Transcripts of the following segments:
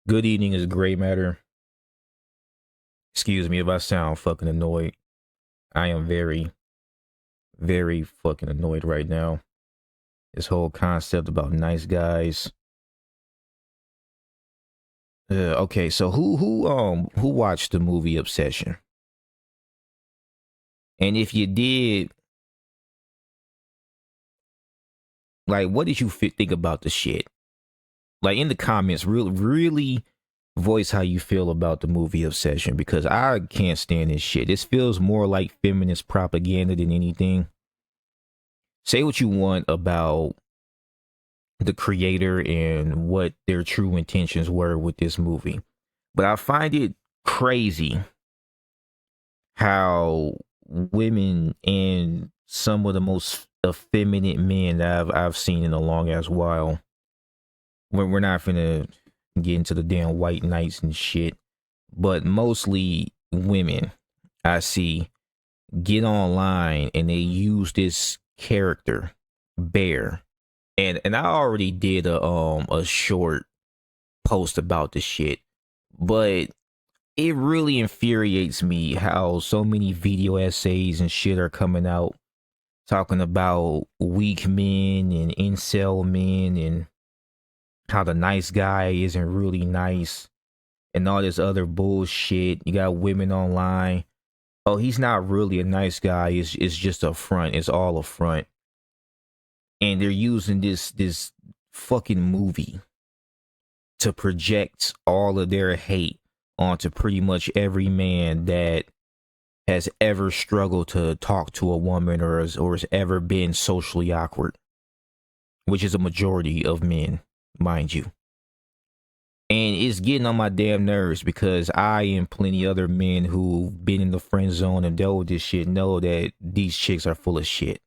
Good evening is gray matter. Excuse me if I sound fucking annoyed. I am very, very fucking annoyed right now. This whole concept about nice guys. Okay, so who watched the movie Obsession? And if you did, like, what did you think about the shit? Like in the comments, really voice how you feel about the movie Obsession, because I can't stand this shit. This feels more like feminist propaganda than anything. Say what you want about the creator and what their true intentions were with this movie, but I find it crazy how women and some of the most effeminate men that I've seen in a long ass while. We're not finna get into the damn white knights and shit, but mostly women I see get online and they use this character Bear, and I already did a short post about this shit, but it really infuriates me how so many video essays and shit are coming out talking about weak men and incel men and how the nice guy isn't really nice and all this other bullshit. You got women online. Oh, he's not really a nice guy. It's just a front. It's all a front. And they're using this fucking movie to project all of their hate onto pretty much every man that has ever struggled to talk to a woman or has ever been socially awkward, which is a majority of men, mind you. And it's getting on my damn nerves because I and plenty other men who've been in the friend zone and dealt with this shit know that these chicks are full of shit.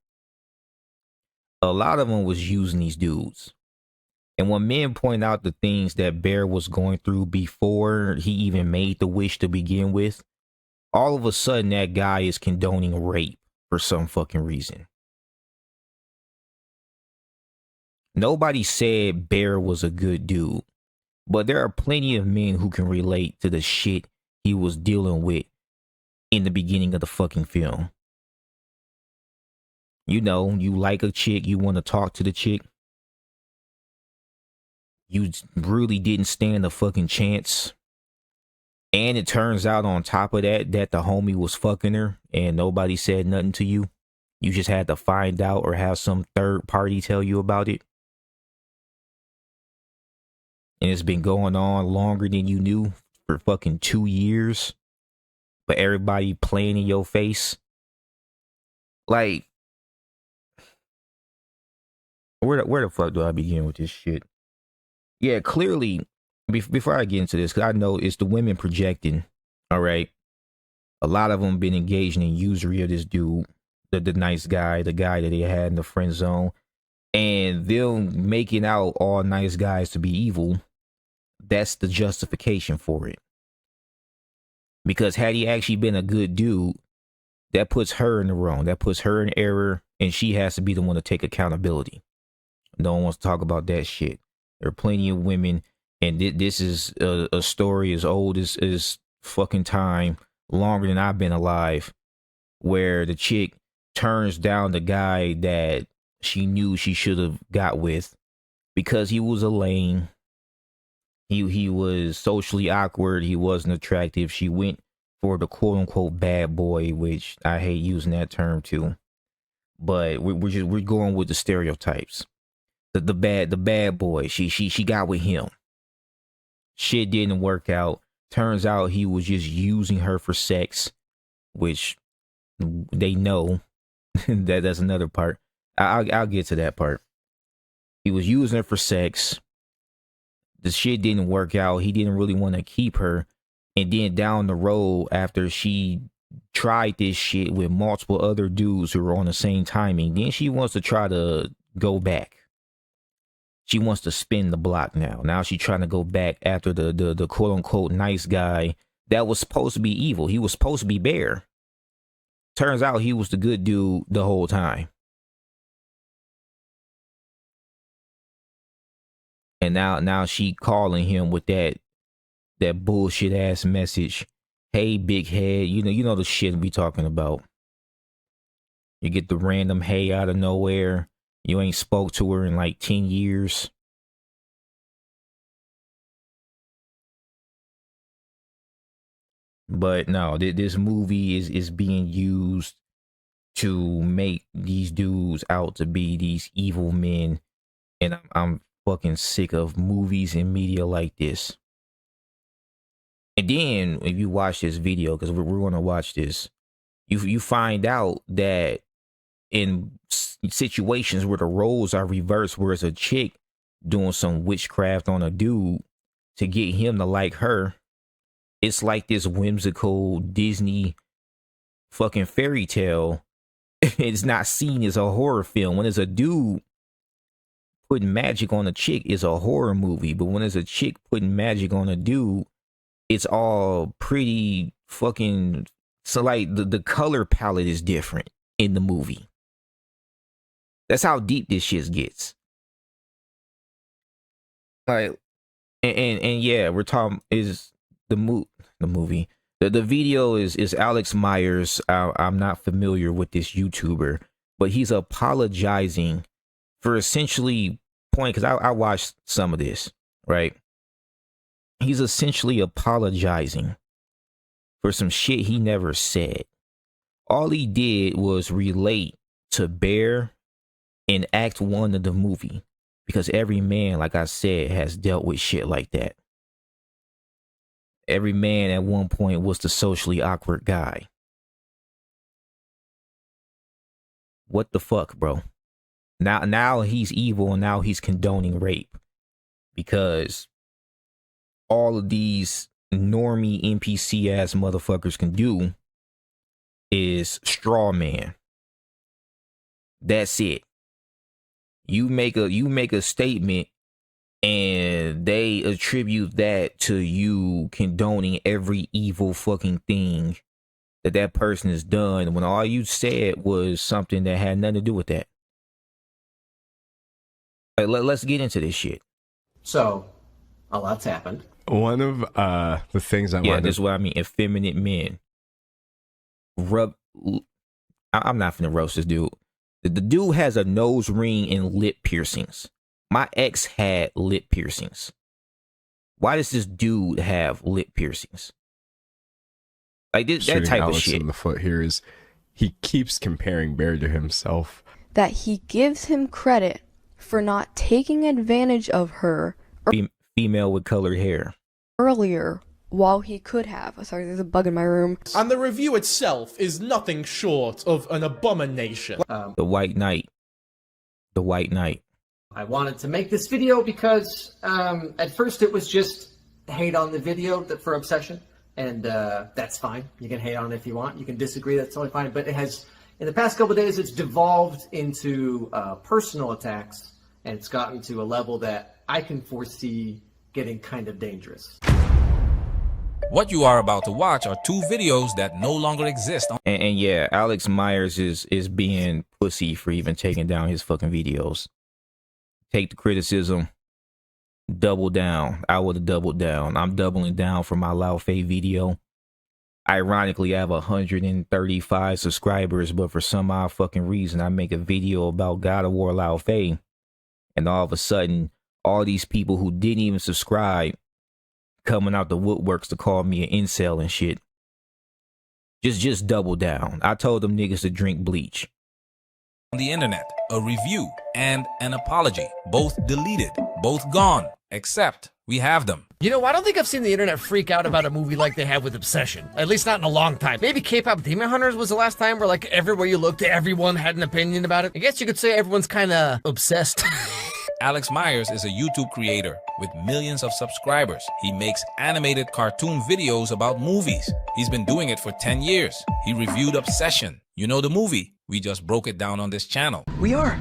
A lot of them was using these dudes. And when men point out the things that Bear was going through before he even made the wish to begin with, all of a sudden that guy is condoning rape for some fucking reason. Nobody said Bear was a good dude, but there are plenty of men who can relate to the shit he was dealing with in the beginning of the fucking film. You know, you like a chick, you want to talk to the chick. You really didn't stand a fucking chance. And it turns out on top of that the homie was fucking her and nobody said nothing to you. You just had to find out or have some third party tell you about it. And it's been going on longer than you knew for fucking 2 years. But everybody playing in your face. Like, where the fuck do I begin with this shit? Yeah, clearly, before I get into this, because I know it's the women projecting, all right? A lot of them been engaging in usury of this dude, the nice guy, the guy that they had in the friend zone. And them making out all nice guys to be evil, that's the justification for it. Because had he actually been a good dude, that puts her in the wrong. That puts her in error, and she has to be the one to take accountability. No one wants to talk about that shit. There are plenty of women, and this is a story as old as fucking time, longer than I've been alive, where the chick turns down the guy that she knew she should have got with because he was a lame. He was socially awkward. He wasn't attractive. She went for the quote unquote bad boy, which I hate using that term too. But we're going with the stereotypes. The bad boy. She got with him. Shit didn't work out. Turns out he was just using her for sex, which they know. That's another part. I'll get to that part. He was using her for sex. The shit didn't work out. He didn't really want to keep her. And then down the road, after she tried this shit with multiple other dudes who were on the same timing, then she wants to try to go back. She wants to spin the block now. Now she's trying to go back after the quote unquote nice guy that was supposed to be evil. He was supposed to be Bear. Turns out he was the good dude the whole time. And now she calling him with that that bullshit ass message. Hey, big head. You know the shit we talking about. You get the random hey out of nowhere. You ain't spoke to her in like 10 years. But no, this movie is being used to make these dudes out to be these evil men. And I'm fucking sick of movies and media like this. And then if you watch this video, because we're going to watch this, you find out that in situations where the roles are reversed, where it's a chick doing some witchcraft on a dude to get him to like her, it's like this whimsical Disney fucking fairy tale. It's not seen as a horror film. When it's a dude putting magic on a chick, it's a horror movie. But when it's a chick putting magic on a dude, it's all pretty fucking. So like the color palette is different in the movie. That's how deep this shit gets. Like, and yeah, we're talking is the movie. The video is Alex Myers. I'm not familiar with this YouTuber, but he's apologizing for essentially because I watched some of this, right? He's essentially apologizing for some shit he never said. All he did was relate to Bear in Act 1 of the movie, because every man, like I said, has dealt with shit like that. Every man at one point was the socially awkward guy. What the fuck, bro? Now he's evil and now he's condoning rape because all of these normie NPC ass motherfuckers can do is straw man. That's it. You make a statement and they attribute that to you condoning every evil fucking thing that person has done when all you said was something that had nothing to do with that. Let's get into this shit. So, a lot's happened. One of the things I wanted. This is what I mean. Effeminate men. I'm not finna roast this dude. The dude has a nose ring and lip piercings. My ex had lip piercings. Why does this dude have lip piercings? Like this, that type Alex of shit. In the foot here is he keeps comparing Bear to himself. That he gives him credit for not taking advantage of her Female with colored hair earlier while he could have. Sorry, there's a bug in my room. And the review itself is nothing short of an abomination. The White Knight. The White Knight. I wanted to make this video because at first it was just hate on the video for Obsession, and that's fine. You can hate on it if you want. You can disagree, that's totally fine. But it has, in the past couple of days, it's devolved into personal attacks, and it's gotten to a level that I can foresee getting kind of dangerous. What you are about to watch are two videos that no longer exist. And yeah, Alex Myers is being pussy for even taking down his fucking videos. Take the criticism, double down. I would have doubled down. I'm doubling down for my Lao Fei video. Ironically, I have 135 subscribers, but for some odd fucking reason, I make a video about God of War Lao Fei, and all of a sudden, all these people who didn't even subscribe coming out the woodworks to call me an incel and shit. Just double down. I told them niggas to drink bleach. On the internet, a review and an apology, both deleted, both gone, except we have them. You know, I don't think I've seen the internet freak out about a movie like they have with Obsession. At least not in a long time. Maybe K-pop Demon Hunters was the last time where, like, everywhere you looked, everyone had an opinion about it. I guess you could say everyone's kind of obsessed. Alex Myers is a YouTube creator with millions of subscribers. He makes animated cartoon videos about movies. He's been doing it for 10 years. He reviewed Obsession. You know the movie. We just broke it down on this channel. We are.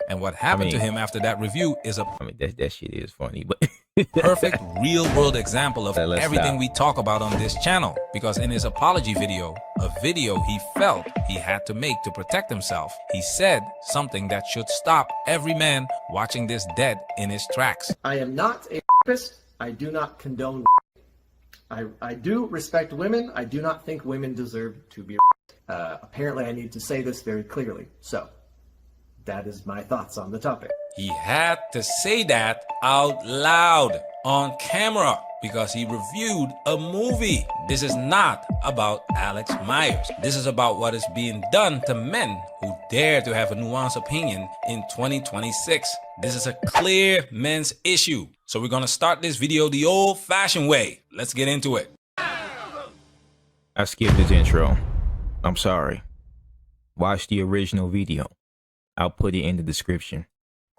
And what happened to him after that review is that shit is funny, but Perfect real-world example of Let's everything stop. we talk about on this channel, because in his apology video, a video he felt he had to make to protect himself, he said something that should stop every man watching this dead in his tracks. I am not a rapist. I do not condone. I do respect women. I do not think women deserve to be raped. Apparently, I need to say this very clearly. So, that is my thoughts on the topic. He had to say that out loud on camera because he reviewed a movie. This is not about Alex Myers. This is about what is being done to men who dare to have a nuanced opinion in 2026. This is a clear men's issue. So we're gonna start this video the old-fashioned way. Let's get into it. I skipped his intro. I'm sorry. Watch the original video. I'll put it in the description.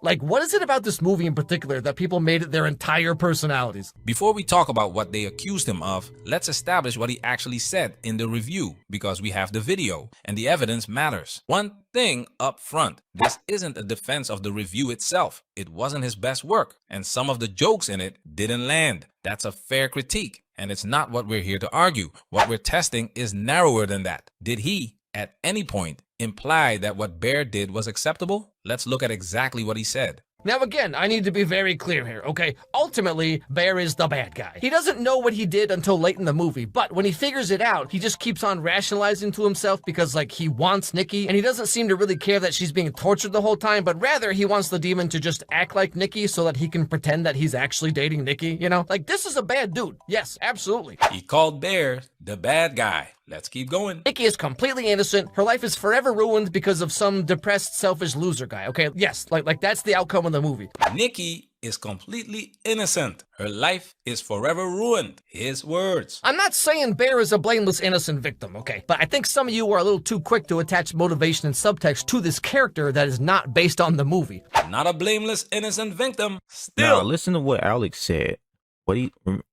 Like, what is it about this movie in particular that people made it their entire personalities? Before we talk about what they accused him of, let's establish what he actually said in the review, because we have the video and the evidence matters. One thing up front, this isn't a defense of the review itself. It wasn't his best work, and some of the jokes in it didn't land. That's a fair critique, and it's not what we're here to argue. What we're testing is narrower than that. Did he, at any point, imply that what Bear did was acceptable? Let's look at exactly what he said. Now again, I need to be very clear here, okay? Ultimately, Bear is the bad guy. He doesn't know what he did until late in the movie, but when he figures it out, he just keeps on rationalizing to himself because, like, he wants Nikki, and he doesn't seem to really care that she's being tortured the whole time, but rather he wants the demon to just act like Nikki so that he can pretend that he's actually dating Nikki, you know? Like, this is a bad dude. Yes, absolutely. He called Bear the bad guy. Let's keep going. Nikki is completely innocent. Her life is forever ruined because of some depressed, selfish loser guy, okay? Yes, like that's the outcome of the movie. Nikki is completely innocent. Her life is forever ruined. His words. I'm not saying Bear is a blameless, innocent victim, okay? But I think some of you are a little too quick to attach motivation and subtext to this character that is not based on the movie. Not a blameless, innocent victim. Still. Now, listen to what Alex said.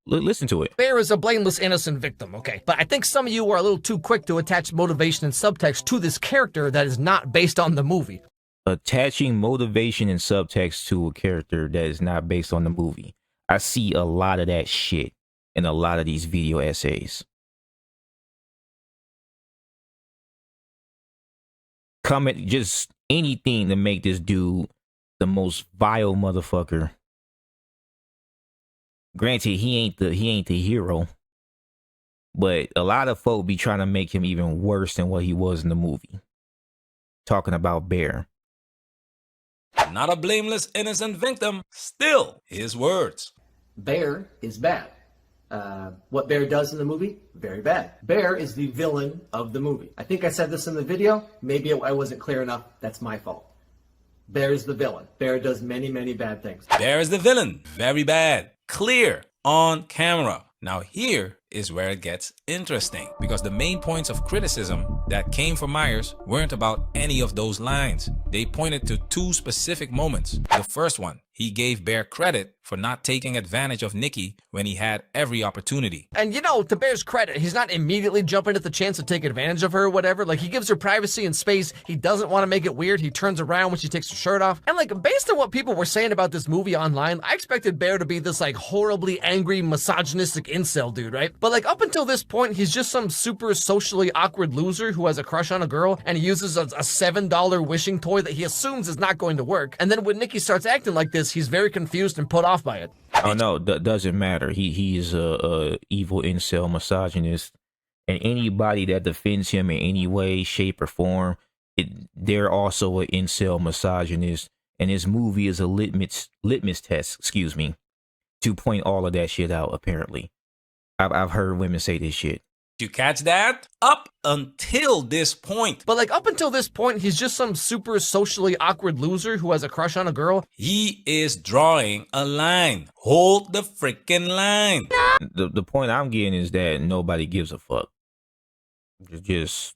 Listen to it. Bear is a blameless, innocent victim, okay? But I think some of you are a little too quick to attach motivation and subtext to this character that is not based on the movie. Attaching motivation and subtext to a character that is not based on the movie. I see a lot of that shit in a lot of these video essays. Comment just anything to make this dude the most vile motherfucker. Granted, he ain't the hero, but a lot of folk be trying to make him even worse than what he was in the movie. Talking about Bear. Not a blameless, innocent victim. Still. His words. Bear is bad. What Bear does in the movie, very bad. Bear is the villain of the movie. I think I said this in the video. Maybe I wasn't clear enough. That's my fault. Bear is the villain. Bear does many, many bad things. Bear is the villain. Very bad. Clear. On camera. Now here is where it gets interesting, because the main points of criticism that came from Myers weren't about any of those lines. They pointed to two specific moments. The first one, he gave Bear credit for not taking advantage of Nikki when he had every opportunity. And you know, to Bear's credit, he's not immediately jumping at the chance to take advantage of her or whatever. Like, he gives her privacy and space. He doesn't want to make it weird. He turns around when she takes her shirt off. And like, based on what people were saying about this movie online, I expected Bear to be this like horribly angry, misogynistic incel dude, right? But like, up until this point, he's just some super socially awkward loser who has a crush on a girl, and he uses a $7 wishing toy that he assumes is not going to work. And then when Nikki starts acting like this, he's very confused and put off by it. Oh no, doesn't matter. He's a evil incel misogynist, and anybody that defends him in any way, shape, or form, they're also an incel misogynist. And this movie is a litmus test, to point all of that shit out. Apparently, I've heard women say this shit. You catch that? Up until this point. But like, up until this point, he's just some super socially awkward loser who has a crush on a girl. He is drawing a line. Hold the freaking line. The point I'm getting is that nobody gives a fuck. Just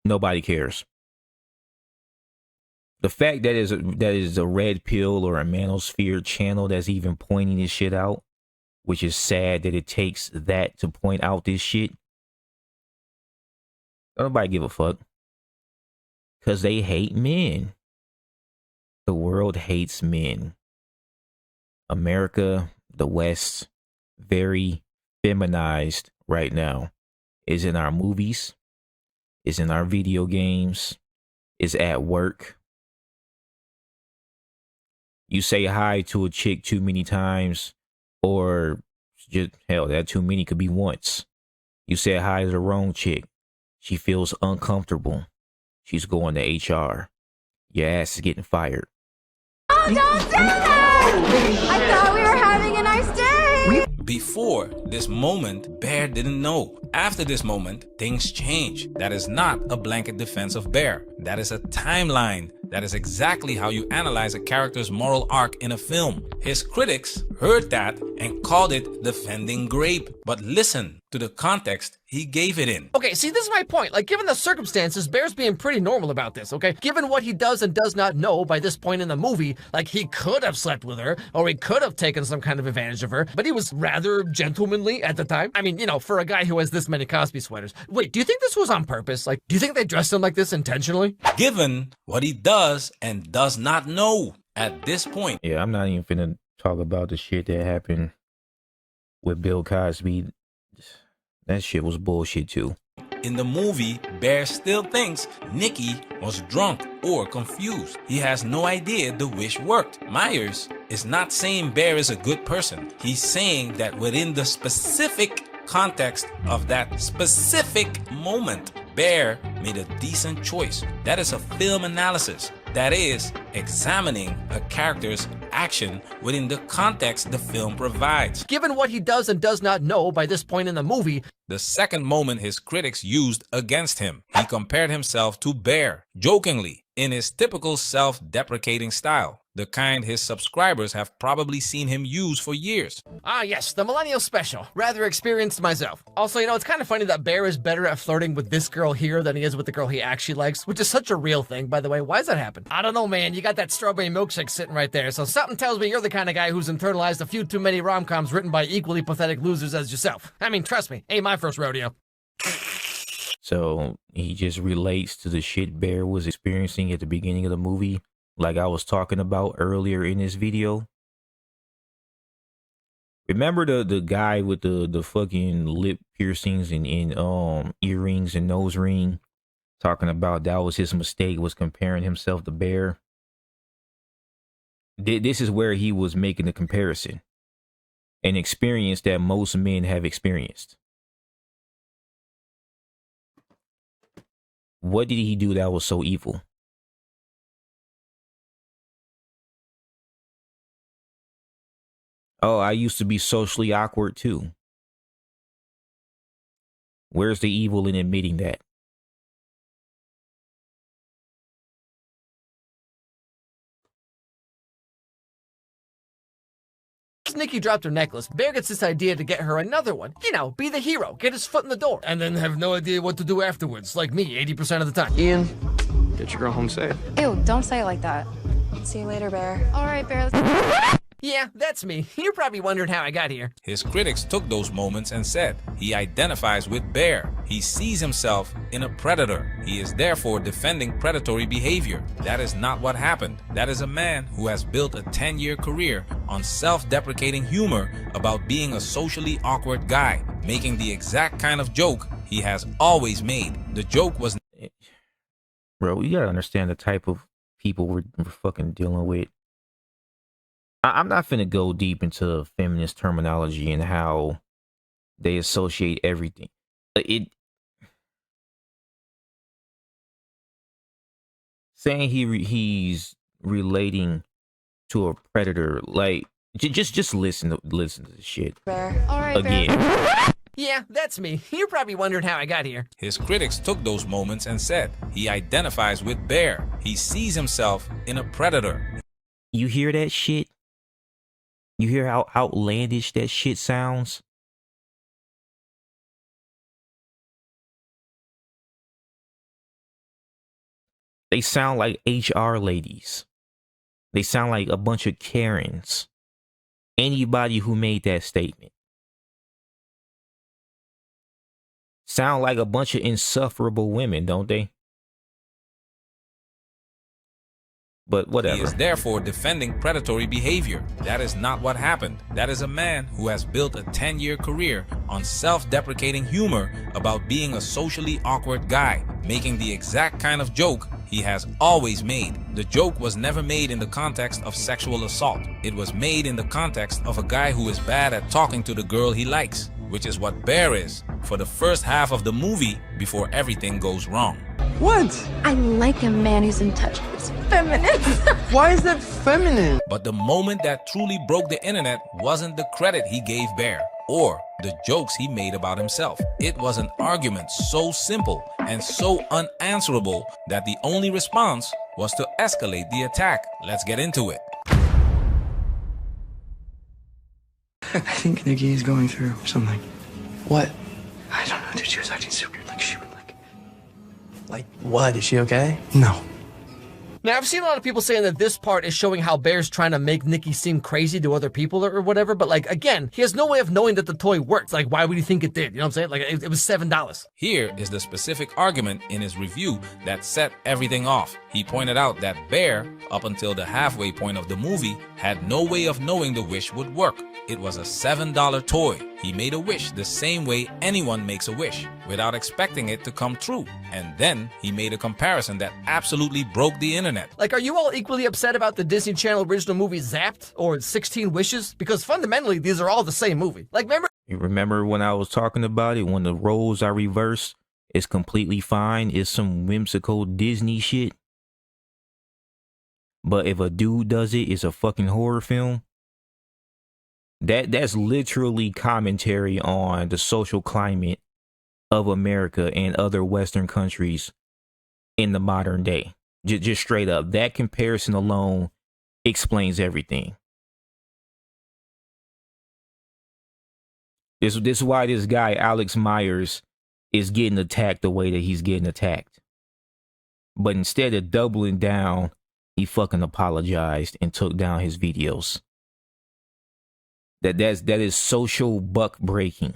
nobody cares. The fact that is a red pill or a manosphere channel that's even pointing this shit out, which is sad that it takes that to point out this shit. Nobody give a fuck. Because they hate men. The world hates men. America the West very feminized right now is in our movies, is in our video games, is at work. You say hi to a chick too many times, or just hell, that too many could be once. You said hi to the wrong chick. She feels uncomfortable. She's going to HR. Your ass is getting fired. Oh, don't say that! I thought we were having a nice day! Before this moment, Bear didn't know. After this moment, things change. That is not a blanket defense of Bear. That is a timeline. That is exactly how you analyze a character's moral arc in a film. His critics heard that and called it defending Grape. But listen to the context he gave it in. Okay, see, this is my point. Like, given the circumstances, Bear's being pretty normal about this, okay? Given what he does and does not know by this point in the movie, like, he could have slept with her, or he could have taken some kind of advantage of her, but he was rather gentlemanly at the time. I mean, you know, for a guy who has this many Cosby sweaters. Wait, do you think this was on purpose? Like, do you think they dressed him like this intentionally? Given what he does and does not know at this point. Yeah, I'm not even finna talk about the shit that happened with Bill Cosby. That shit was bullshit too. In the movie, Bear still thinks Nikki was drunk or confused. He has no idea the wish worked. Myers is not saying Bear is a good person. He's saying that within the specific context of that specific moment, Bear made a decent choice. That is a film analysis. That is examining a character's action within the context the film provides. Given what he does and does not know by this point in the movie, The second moment his critics used against him, he compared himself to Bear, jokingly, in his typical self-deprecating style, the kind his subscribers have probably seen him use for years. ah yes, the millennial special. Rather experienced myself. Also, you know, it's kind of funny that Bear is better at flirting with this girl here than he is with the girl he actually likes, which is such a real thing, by the way. Why does that happen? I don't know, man. You got that strawberry milkshake sitting right there, so something tells me you're the kind of guy who's internalized a few too many rom-coms written by equally pathetic losers as yourself. I mean, trust me, ain't my first rodeo. So he just relates to the shit Bear was experiencing at the beginning of the movie, like I was talking about earlier in this video. Remember the guy with the fucking lip piercings and earrings and nose ring, talking about that was his mistake, was comparing himself to Bear. This is where he was making the comparison, an experience that most men have experienced. What did he do that was so evil? Oh, I used to be socially awkward too. Where's the evil in admitting that? As Nikki dropped her necklace, Bear gets this idea to get her another one. You know, be the hero, get his foot in the door, and then have no idea what to do afterwards, like me 80% of the time. Ian, get your girl home safe. Ew, don't say it like that. See you later, Bear. All right, Bear. Let's... Yeah, that's me. You're probably wondering how I got here. His critics took those moments and said he identifies with Bear. He sees himself in a predator. He is therefore defending predatory behavior. That is not what happened. That is a man who has built a 10-year career on self-deprecating humor about being a socially awkward guy, making the exact kind of joke he has always made. The joke was... Bro, you gotta understand the type of people we're fucking dealing with. I'm not finna go deep into feminist terminology and how they associate everything. Saying he's relating to a predator, like just listen to this shit. Bear. All right, Again. Bear. Yeah, that's me. You're probably wondering how I got here. His critics took those moments and said he identifies with Bear. He sees himself in a predator. You hear that shit? You hear how outlandish that shit sounds? They sound like HR ladies. They sound like a bunch of Karens. Anybody who made that statement. Sound like a bunch of insufferable women, don't they? But whatever. He is therefore defending predatory behavior. That is not what happened. That is a man who has built a 10-year career on self-deprecating humor about being a socially awkward guy, making the exact kind of joke he has always made. The joke was never made in the context of sexual assault. It was made in the context of a guy who is bad at talking to the girl he likes, which is what Bear is for the first half of the movie before everything goes wrong. What? I like a man who's in touch with his feminine. Why is that feminine? But the moment that truly broke the internet wasn't the credit he gave Bear or the jokes he made about himself. It was an argument so simple and so unanswerable that the only response was to escalate the attack. Let's get into it. I think Nikki is going through something. What? I don't know, dude. She was acting so weird. Like she would like what? Is she okay? No. Now, I've seen a lot of people saying that this part is showing how Bear's trying to make Nikki seem crazy to other people or whatever, but like, again, he has no way of knowing that the toy works. Like, why would he think it did? You know what I'm saying? Like, it was $7. Here is the specific argument in his review that set everything off. He pointed out that Bear, up until the halfway point of the movie, had no way of knowing the wish would work. It was a $7 toy. He made a wish the same way anyone makes a wish, without expecting it to come true. And then he made a comparison that absolutely broke the internet. Like, are you all equally upset about the Disney Channel original movie Zapped or 16 Wishes? Because fundamentally, these are all the same movie. Like, remember? You remember when I was talking about it, when the roles are reversed, it's completely fine. It's some whimsical Disney shit. But if a dude does it, it's a fucking horror film. That's literally commentary on the social climate of America and other Western countries in the modern day. Just straight up. That comparison alone explains everything. This is why this guy, Alex Myers, is getting attacked the way that he's getting attacked. But instead of doubling down, he fucking apologized and took down his videos. That is social buck breaking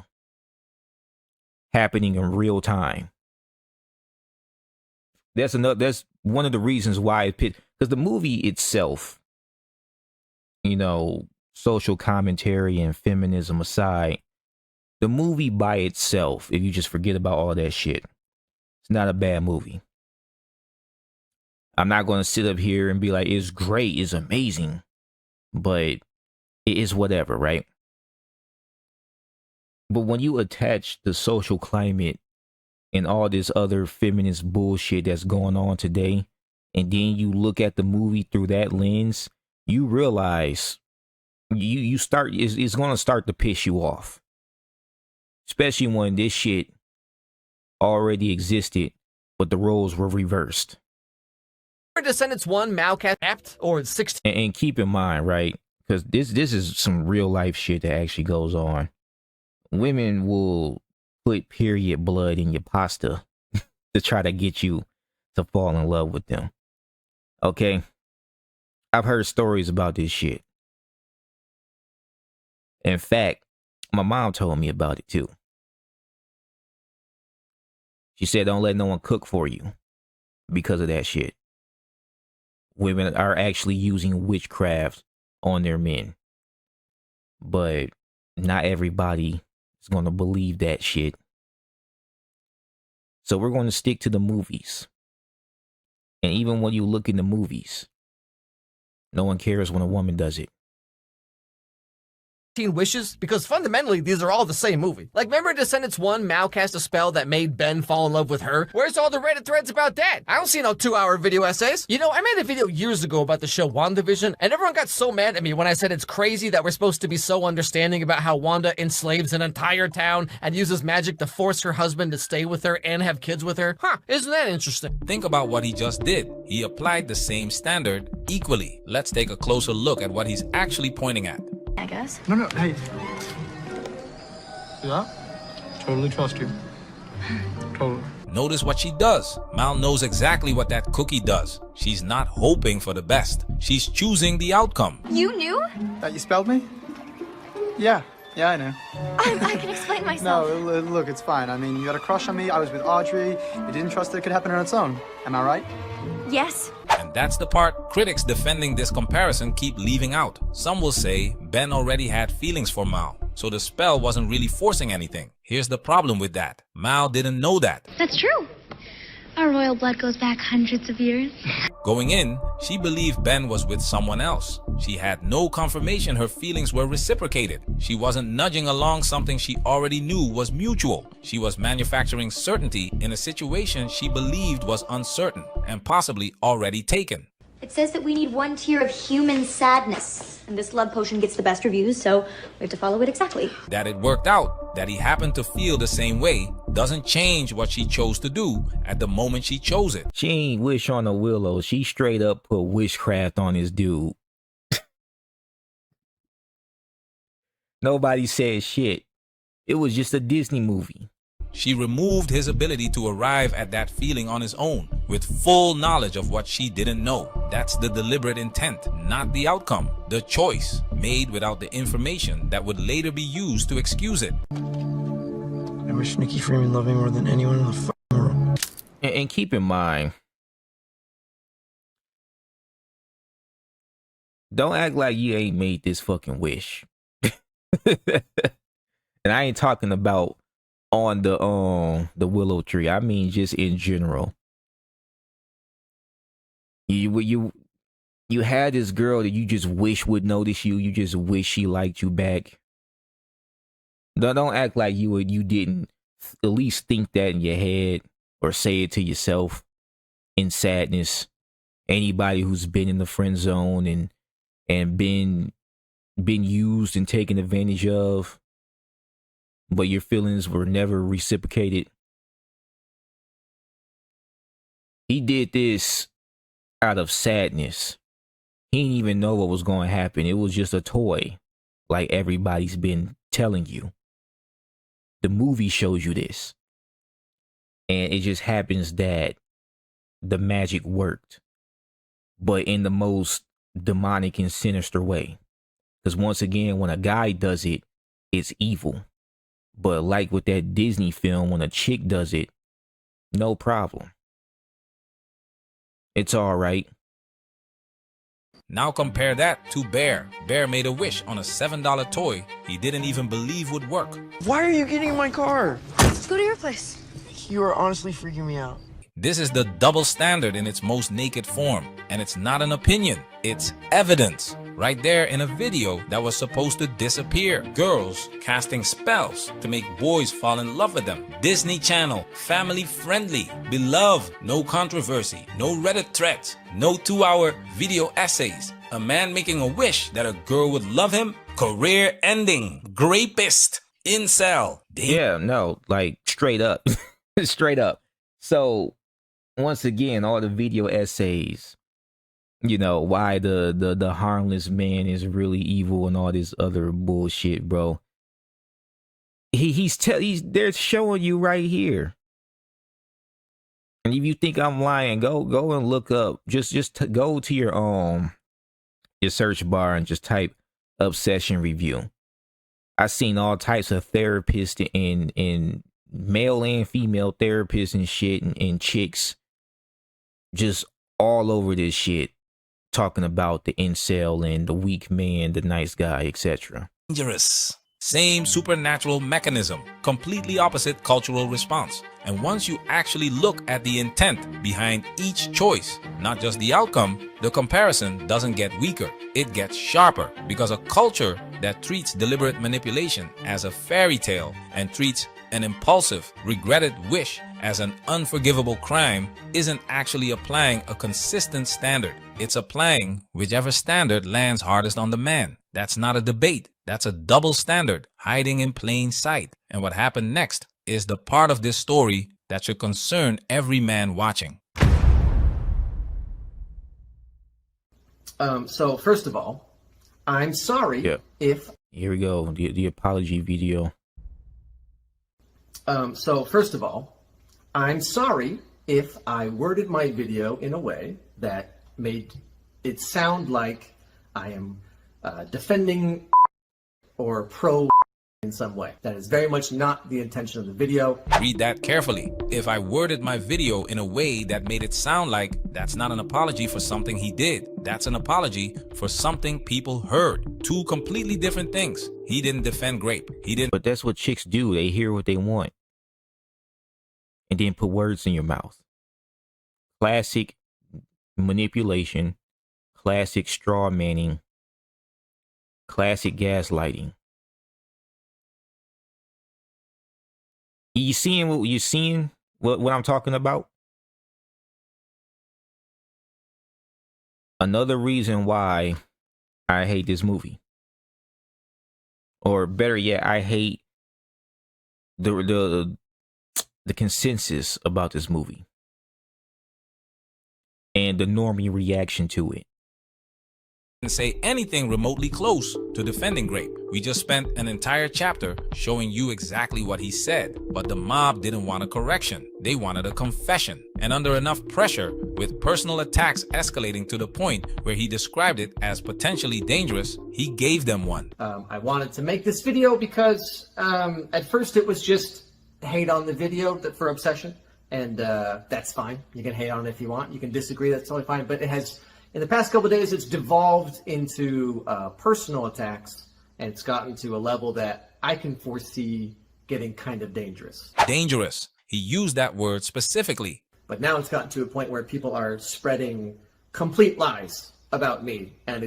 happening in real time. That's one of the reasons why it pit, because the movie itself, you know, social commentary and feminism aside, the movie by itself, if you just forget about all that shit, it's not a bad movie. I'm not going to sit up here and be like, it's great, it's amazing, but it is whatever, right? But when you attach the social climate and all this other feminist bullshit that's going on today, and then you look at the movie through that lens, you realize you start, it's going to start to piss you off. Especially when this shit already existed, but the roles were reversed. Descendants 1, Malcat, Apt, or 16. And keep in mind, right? Because this is some real life shit that actually goes on. Women will put period blood in your pasta to try to get you to fall in love with them. Okay? I've heard stories about this shit. In fact, my mom told me about it too. She said, don't let no one cook for you because of that shit. Women are actually using witchcraft on their men. But not everybody is going to believe that shit. So we're going to stick to the movies. And even when you look in the movies, no one cares when a woman does it. Wishes, because fundamentally these are all the same movie. Like, remember Descendants 1, Mal cast a spell that made Ben fall in love with her? Where's all the Reddit threads about that? I don't see no 2-hour video essays. You know, I made a video years ago about the show WandaVision, and everyone got so mad at me when I said it's crazy that we're supposed to be so understanding about how Wanda enslaves an entire town and uses magic to force her husband to stay with her and have kids with her. Huh, isn't that interesting? Think about what he just did. He applied the same standard equally. Let's take a closer look at what he's actually pointing at. I guess. No, hey. Yeah? Totally trust you. Totally. Notice what she does. Mal knows exactly what that cookie does. She's not hoping for the best. She's choosing the outcome. You knew? That you spelled me? Yeah, I know. I can explain myself. No, look, it's fine. I mean, you had a crush on me. I was with Audrey. You didn't trust that it could happen on its own. Am I right? Yes. And that's the part critics defending this comparison keep leaving out. Some will say Ben already had feelings for Mal, so the spell wasn't really forcing anything. Here's the problem with that. Mal didn't know that. That's true. Our royal blood goes back hundreds of years. Going in, she believed Ben was with someone else. She had no confirmation her feelings were reciprocated. She wasn't nudging along something she already knew was mutual. She was manufacturing certainty in a situation she believed was uncertain and possibly already taken. It says that we need one tier of human sadness, and this love potion gets the best reviews, so we have to follow it exactly. That it worked out, that he happened to feel the same way, doesn't change what she chose to do at the moment she chose it. She ain't wish on a willow. She straight up put witchcraft on this dude. Nobody said shit. It was just a Disney movie. She removed his ability to arrive at that feeling on his own, with full knowledge of what she didn't know. That's the deliberate intent, not the outcome. The choice, made without the information that would later be used to excuse it. I wish Nikki Freeman loved me more than anyone in the fucking world. And keep in mind, don't act like you ain't made this fucking wish. And I ain't talking about on the willow tree. I mean just in general. You had this girl that you just wish would notice you. You just wish she liked you back. Don't act like you didn't at least think that in your head or say it to yourself in sadness. Anybody who's been in the friend zone and been used and taken advantage of, but your feelings were never reciprocated. He did this out of sadness. He didn't even know what was going to happen. It was just a toy, like everybody's been telling you. The movie shows you this. And it just happens that the magic worked, but in the most demonic and sinister way. Because once again, when a guy does it, it's evil. But like with that Disney film, when a chick does it, no problem. It's all right. Now compare that to Bear. Bear made a wish on a $7 toy he didn't even believe would work. Why are you getting in my car? Let's go to your place. You are honestly freaking me out. This is the double standard in its most naked form. And it's not an opinion, it's evidence. Right there in a video that was supposed to disappear. Girls casting spells to make boys fall in love with them. Disney Channel, family friendly, beloved, no controversy, no Reddit threads, no 2-hour video essays. A man making a wish that a girl would love him, career ending, grapist, incel. Yeah, no, like straight up. Straight up. So once again, all the video essays, you know, why the harmless man is really evil and all this other bullshit, bro. They're showing you right here. And if you think I'm lying, go and look up. Just go to your search bar and just type obsession review. I've seen all types of therapists and male and female therapists and shit and chicks just all over this shit, talking about the incel and the weak man, the nice guy, etc. Dangerous. Same supernatural mechanism, completely opposite cultural response. And once you actually look at the intent behind each choice, not just the outcome, the comparison doesn't get weaker, it gets sharper. Because a culture that treats deliberate manipulation as a fairy tale and treats an impulsive, regretted wish as an unforgivable crime isn't actually applying a consistent standard. It's applying whichever standard lands hardest on the man. That's not a debate. That's a double standard hiding in plain sight. And what happened next is the part of this story that should concern every man watching. So first of all, I'm sorry if... Here we go, the apology video. So first of all, I'm sorry if I worded my video in a way that made it sound like I am defending or pro in some way. That is very much not the intention of the video. Read that carefully. If I worded my video in a way that made it sound like that's not an apology for something he did, that's an apology for something people heard. Two completely different things. He didn't defend Grape. He didn't. But that's what chicks do. They hear what they want and then put words in your mouth. Classic manipulation, classic straw manning, classic gaslighting. You seeing what I'm talking about? Another reason why I hate this movie. Or better yet, I hate the consensus about this movie and the normie reaction to it. Say anything remotely close to defending Grape. We just spent an entire chapter showing you exactly what he said, but the mob didn't want a correction. They wanted a confession. And under enough pressure, with personal attacks escalating to the point where he described it as potentially dangerous, he gave them one. I wanted to make this video because at first it was just hate on the video for Obsession, and that's fine. You can hate on it if you want. You can disagree, that's totally fine, but it has... In the past couple of days, it's devolved into personal attacks, and it's gotten to a level that I can foresee getting kind of dangerous. Dangerous. He used that word specifically. But now it's gotten to a point where people are spreading complete lies about me, and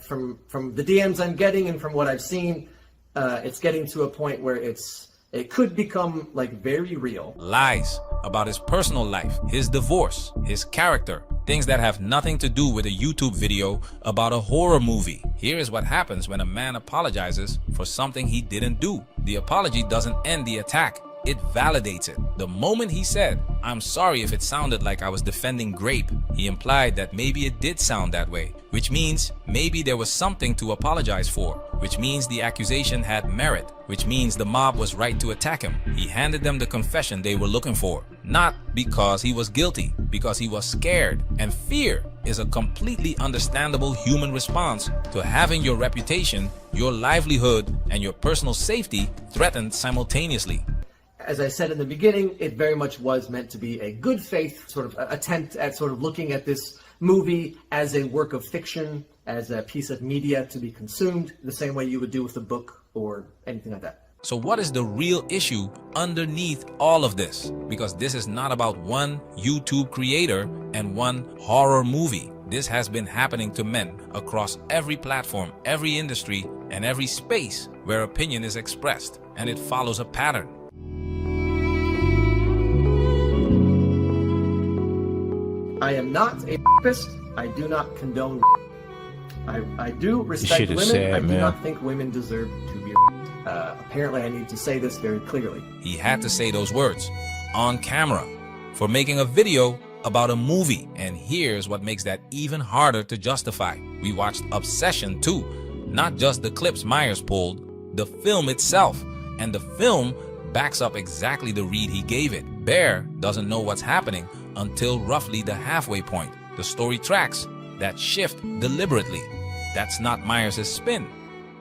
from the DMs I'm getting and from what I've seen, it's getting to a point where it could become like very real. Lies about his personal life, his divorce, his character, things that have nothing to do with a YouTube video about a horror movie. Here is what happens when a man apologizes for something he didn't do. The apology doesn't end the attack. It validates it. The moment he said, "I'm sorry if it sounded like I was defending Grape," he implied that maybe it did sound that way, which means maybe there was something to apologize for, which means the accusation had merit, which means the mob was right to attack him. He handed them the confession they were looking for, not because he was guilty, because he was scared. And fear is a completely understandable human response to having your reputation, your livelihood, and your personal safety threatened simultaneously. As I said in the beginning, it very much was meant to be a good faith sort of attempt at sort of looking at this movie as a work of fiction, as a piece of media to be consumed, the same way you would do with a book or anything like that. So what is the real issue underneath all of this? Because this is not about one YouTube creator and one horror movie. This has been happening to men across every platform, every industry, and every space where opinion is expressed, and it follows a pattern. I am not a rapist. I do not condone. I do respect women. Sad, I do man. not think women deserve to be. Apparently, I need to say this very clearly. He had to say those words on camera for making a video about a movie. And here's what makes that even harder to justify. We watched Obsession too, not just the clips Myers pulled, the film itself. And the film backs up exactly the read he gave it. Bear doesn't know what's happening until roughly the halfway point. The story tracks that shift deliberately. That's not Myers' spin.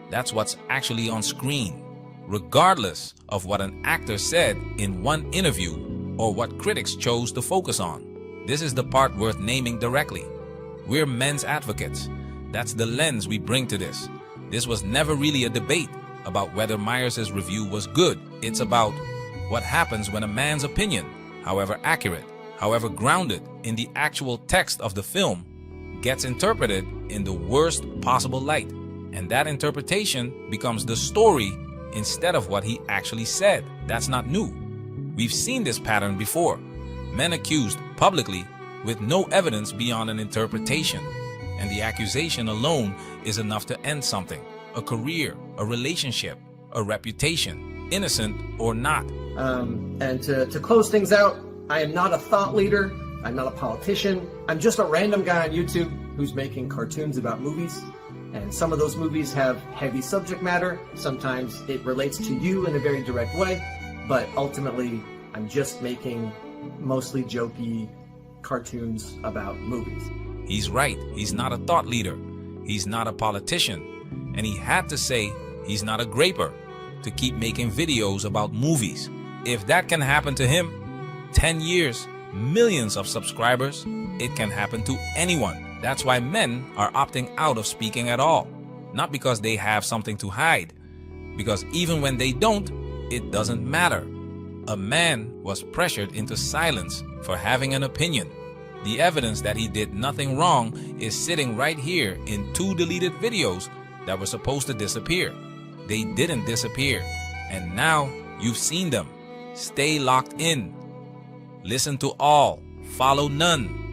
That's what's actually on screen, regardless of what an actor said in one interview or what critics chose to focus on. This is the part worth naming directly. We're men's advocates. That's the lens we bring to this. This was never really a debate about whether Myers' review was good. It's about what happens when a man's opinion, however accurate, however grounded in the actual text of the film, gets interpreted in the worst possible light. And that interpretation becomes the story instead of what he actually said. That's not new. We've seen this pattern before. Men accused publicly with no evidence beyond an interpretation. And the accusation alone is enough to end something. A career, a relationship, a reputation, innocent or not. And to close things out, I am not a thought leader. I'm not a politician. I'm just a random guy on YouTube who's making cartoons about movies. And some of those movies have heavy subject matter. Sometimes it relates to you in a very direct way. But ultimately, I'm just making mostly jokey cartoons about movies. He's right. He's not a thought leader. He's not a politician. And he had to say he's not a graper. to keep making videos about movies. If that can happen to him, 10 years, millions of subscribers, it can happen to anyone. That's why men are opting out of speaking at all. Not because they have something to hide, because even when they don't, it doesn't matter. A man was pressured into silence for having an opinion. The evidence that he did nothing wrong is sitting right here in 2 deleted videos that were supposed to disappear. They didn't disappear, and now you've seen them. Stay locked in. Listen to all, follow none.